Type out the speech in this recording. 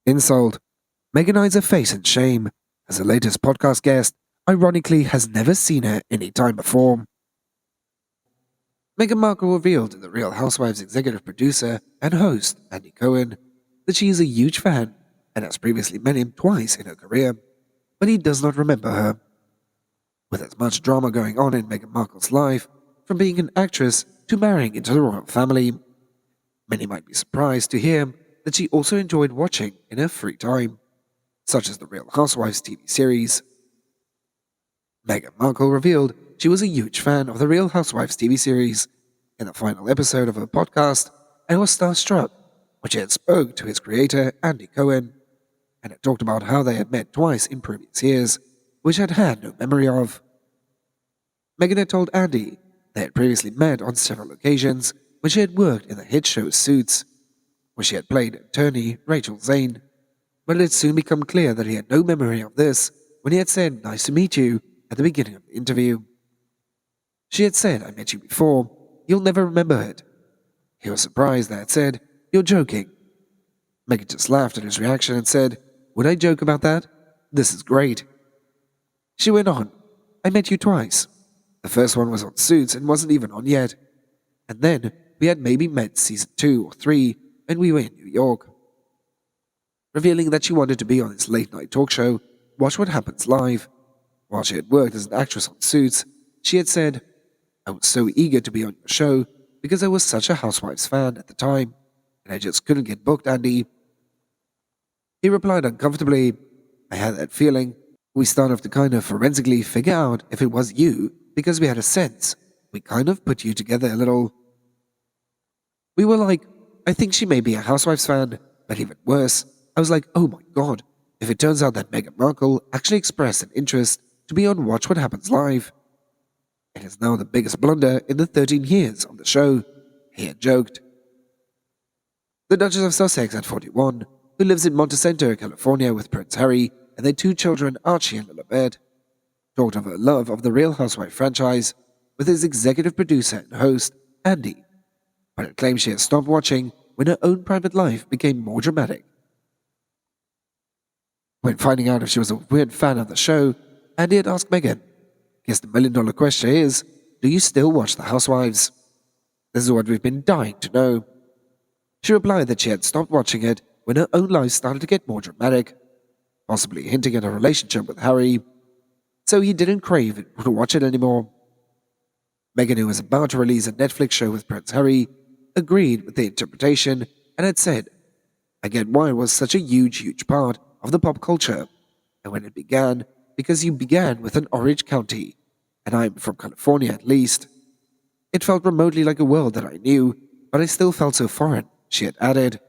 insult. Meghan hides her face in shame, as her latest podcast guest, ironically, has never seen her any time before. Meghan Markle revealed to the Real Housewives executive producer and host, Andy Cohen, that she is a huge fan and has previously met him twice in her career, but he does not remember her. With as much drama going on in Meghan Markle's life, from being an actress to marrying into the royal family, many might be surprised to hear that she also enjoyed watching in her free time, such as the Real Housewives TV series. Meghan Markle revealed she was a huge fan of the Real Housewives TV series in the final episode of her podcast and was starstruck when she had spoke to its creator Andy Cohen and had talked about how they had met twice in previous years, which had no memory of. Meghan had told Andy they had previously met on several occasions when she had worked in the hit show Suits, where she had played attorney Rachel Zane, but it had soon become clear that he had no memory of this when he had said "nice to meet you" at the beginning of the interview. She had said, "I met you before, you'll never remember it." He was surprised that I had said, "You're joking." Meghan just laughed at his reaction and said, "Would I joke about that? This is great." She went on, "I met you twice. The first one was on Suits and wasn't even on yet. And then we had maybe met season 2 or 3 when we were in New York." Revealing that she wanted to be on his late-night talk show, Watch What Happens Live. While she had worked as an actress on Suits, she had said, "I was so eager to be on your show because I was such a Housewives fan at the time, and I just couldn't get booked, Andy." He replied uncomfortably, "I had that feeling. We started to kind of forensically figure out if it was you because we had a sense. We kind of put you together a little. We were like, I think she may be a Housewives fan, but even worse, I was like, oh my god, if it turns out that Meghan Markle actually expressed an interest to be on Watch What Happens Live. It is now the biggest blunder in the 13 years of the show," he had joked. The Duchess of Sussex at 41, who lives in Montecito, California with Prince Harry and their 2 children Archie and Lilibet, talked of her love of the Real Housewives franchise with his executive producer and host, Andy, but had claimed she had stopped watching when her own private life became more dramatic. When finding out if she was a weird fan of the show, Andy had asked Meghan, "Guess the million-dollar question is, do you still watch The Housewives? This is what we've been dying to know." She replied that she had stopped watching it when her own life started to get more dramatic, possibly hinting at a relationship with Harry, so he didn't crave to watch it anymore. Meghan, who was about to release a Netflix show with Prince Harry, agreed with the interpretation and had said, "I get why it was such a huge part of the pop culture, and when it began, because you began with an Orange County, and I'm from California at least. It felt remotely like a world that I knew, but I still felt so foreign," she had added.